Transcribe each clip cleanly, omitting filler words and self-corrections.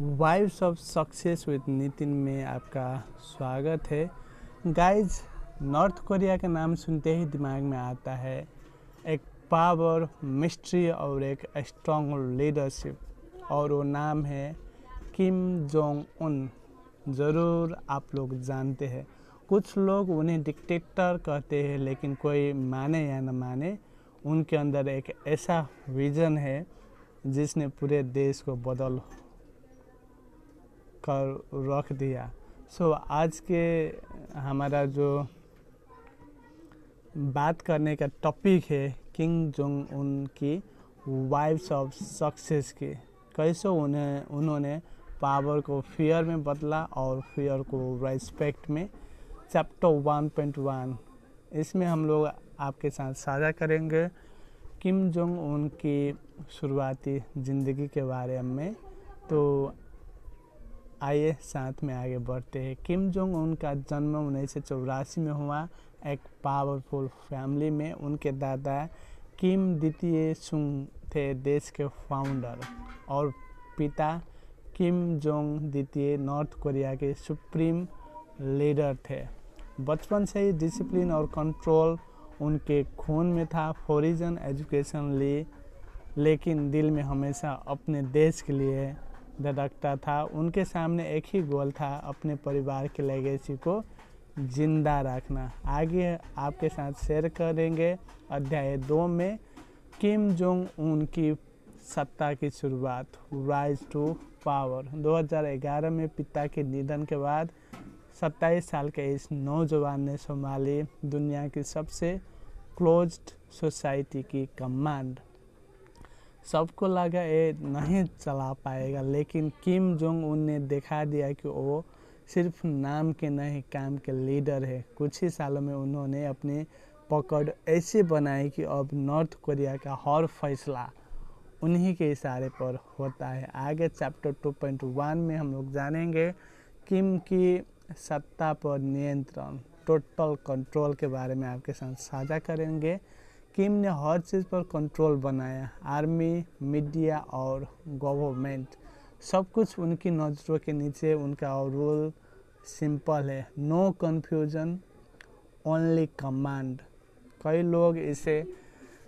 Vibes of success with Nitin में आपका स्वागत है। गाइज, नॉर्थ कोरिया का नाम सुनते ही दिमाग में आता है एक पावर, मिस्ट्री और एक स्ट्रॉन्ग लीडरशिप, और वो नाम है किम जोंग उन। ज़रूर आप लोग जानते हैं। कुछ लोग उन्हें डिक्टेटर कहते हैं, लेकिन कोई माने या न माने, उनके अंदर एक ऐसा विज़न है जिसने पूरे देश को बदल कर रख दिया। आज के हमारा जो बात करने का टॉपिक है किम जोंग उन की वाइब्स ऑफ सक्सेस की। कैसे उन्होंने पावर को फियर में बदला और फियर को रेस्पेक्ट में। चैप्टर 1.1 इसमें हम लोग आपके साथ साझा करेंगे किम जोंग उन की शुरुआती ज़िंदगी के बारे में। तो आइए साथ में आगे बढ़ते हैं। किम जोंग उन का जन्म 1984 में हुआ एक पावरफुल फैमिली में। उनके दादा किम द्वितीय सुंग थे देश के फाउंडर, और पिता किम जोंग द्वितीय नॉर्थ कोरिया के सुप्रीम लीडर थे। बचपन से ही डिसिप्लिन और कंट्रोल उनके खून में था। फॉरेन एजुकेशन ली, लेकिन दिल में हमेशा अपने देश के लिए धड़कता था। उनके सामने एक ही गोल था, अपने परिवार के लेगेसी को जिंदा रखना। आगे आपके साथ शेयर करेंगे अध्याय 2 में किम जोंग उन की सत्ता की शुरुआत, राइज टू पावर। 2011 में पिता के निधन के बाद 27 साल के इस नौजवान ने संभाली दुनिया की सबसे क्लोज्ड सोसाइटी की कमांड। सबको लगा ये नहीं चला पाएगा, लेकिन किम जोंग उन ने दिखा दिया कि वो सिर्फ नाम के नहीं, काम के लीडर है। कुछ ही सालों में उन्होंने अपनी पकड़ ऐसे बनाई कि अब नॉर्थ कोरिया का हर फैसला उन्हीं के इशारे पर होता है। आगे चैप्टर 2.1 में हम लोग जानेंगे किम की सत्ता पर नियंत्रण, टोटल कंट्रोल के बारे में आपके साथ साझा करेंगे। किम ने हर चीज़ पर कंट्रोल बनाया। आर्मी, मीडिया और गवर्नमेंट, सब कुछ उनकी नज़रों के नीचे। उनका रूल सिंपल है, नो कन्फ्यूजन, ओनली कमांड। कई लोग इसे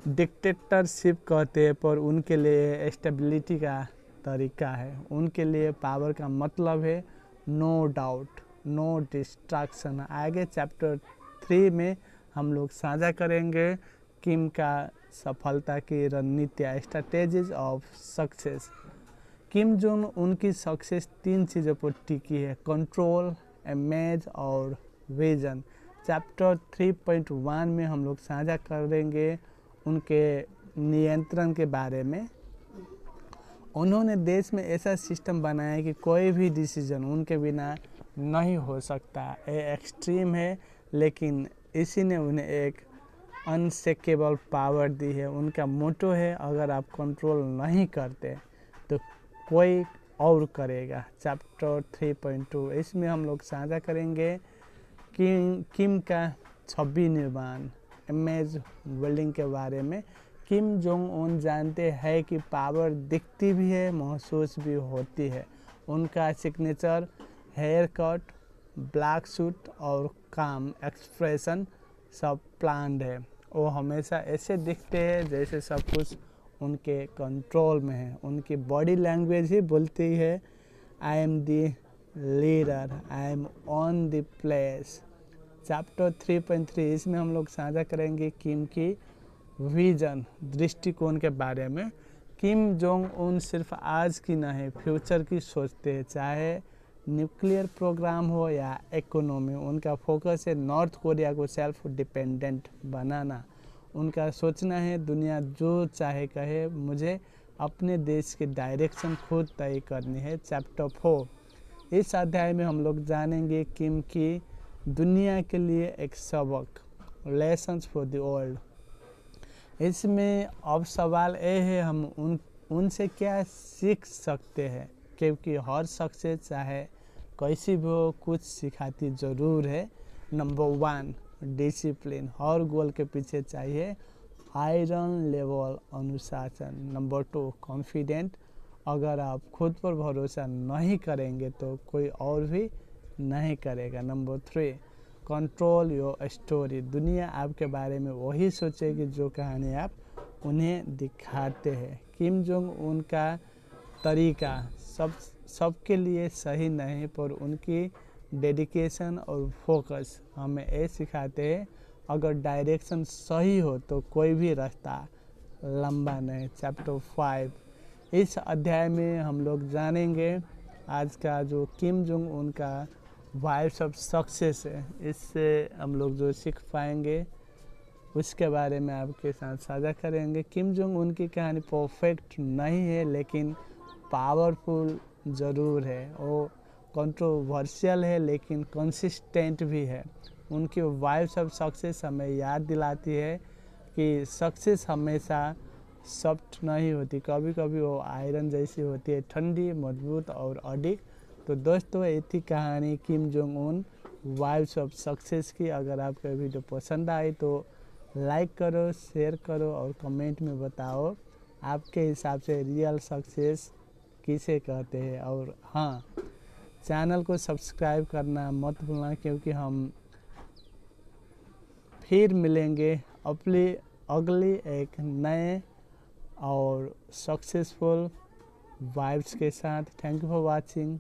डिक्टेटरशिप कहते हैं, पर उनके लिए स्टेबिलिटी का तरीका है। उनके लिए पावर का मतलब है नो डाउट, नो डिस्ट्रैक्शन। आगे चैप्टर 3 में हम लोग साझा करेंगे किम का सफलता की रणनीति, strategies of success. Kim Jong उनकी सक्सेस 3 चीज़ों पर टिकी है, कंट्रोल, इमेज और विजन। चैप्टर 3.1 में हम लोग साझा करेंगे उनके नियंत्रण के बारे में। उन्होंने देश में ऐसा सिस्टम बनाया कि कोई भी डिसीजन उनके बिना नहीं हो सकता। ये एक्सट्रीम है, लेकिन इसी ने उन्हें एक अनशेकेबल पावर दी है। उनका मोटो है, अगर आप कंट्रोल नहीं करते तो कोई और करेगा। चैप्टर 3.2 इसमें हम लोग साझा करेंगे किम का छवि निर्माण, इमेज बिल्डिंग के बारे में। किम जोंग उन जानते हैं कि पावर दिखती भी है, महसूस भी होती है। उनका signature haircut, black suit और काम एक्सप्रेशन सब प्लान्ड है। वो हमेशा ऐसे दिखते हैं जैसे सब कुछ उनके कंट्रोल में है। उनकी बॉडी लैंग्वेज ही बोलती है I am the leader, I am on the place. Chapter 3.3 इसमें हम लोग साझा करेंगे किम की विजन, दृष्टिकोण के बारे में। किम जोंग उन सिर्फ आज की नहीं, फ्यूचर की सोचते हैं, चाहे न्यूक्लियर प्रोग्राम हो या इकोनॉमी। उनका फोकस है नॉर्थ कोरिया को सेल्फ डिपेंडेंट बनाना। उनका सोचना है दुनिया जो चाहे कहे, मुझे अपने देश की डायरेक्शन खुद तय करनी है। चैप्टर 4 इस अध्याय में हम लोग जानेंगे किम की दुनिया के लिए एक सबक, लेसन्स फॉर द वर्ल्ड। इसमें अब सवाल ये है हम उनसे क्या सीख सकते हैं, क्योंकि हर सक्सेस चाहे कैसी भी हो कुछ सिखाती ज़रूर है। नंबर 1 डिसिप्लिन, हर गोल के पीछे चाहिए आयरन लेवल अनुशासन। नंबर 2 कॉन्फिडेंट, अगर आप खुद पर भरोसा नहीं करेंगे तो कोई और भी नहीं करेगा। Number 3, control your story. दुनिया आपके बारे में वही सोचेगी जो कहानी आप उन्हें दिखाते हैं। किम जोंग उन का तरीका सबके लिए सही नहीं, पर उनकी डेडिकेशन और फोकस हमें ये सिखाते हैं अगर डायरेक्शन सही हो तो कोई भी रास्ता लंबा नहीं। चैप्टर 5, इस अध्याय में हम लोग जानेंगे आज का जो किम जोंग उन का वाइब्स ऑफ सक्सेस है। इससे हम लोग जो सीख पाएंगे उसके बारे में आपके साथ साझा करेंगे। किम जोंग उन की कहानी परफेक्ट नहीं है लेकिन पावरफुल ज़रूर है। वो कंट्रोवर्शियल है लेकिन कंसिस्टेंट भी है। उनकी वाइब्स ऑफ सक्सेस हमें याद दिलाती है कि सक्सेस हमेशा सॉफ्ट नहीं होती, कभी कभी वो आयरन जैसी होती है, ठंडी, मजबूत और अडिग। तो दोस्तों, ये थी कहानी Kim Jong Un vibes of success की। अगर आपको वीडियो पसंद आई तो लाइक करो, शेयर करो और कमेंट में बताओ आपके हिसाब से रियल सक्सेस किसे कहते हैं। और हाँ, चैनल को सब्सक्राइब करना मत भूलना, क्योंकि हम फिर मिलेंगे अगली एक नए और सक्सेसफुल वाइब्स के साथ। Thank you for watching.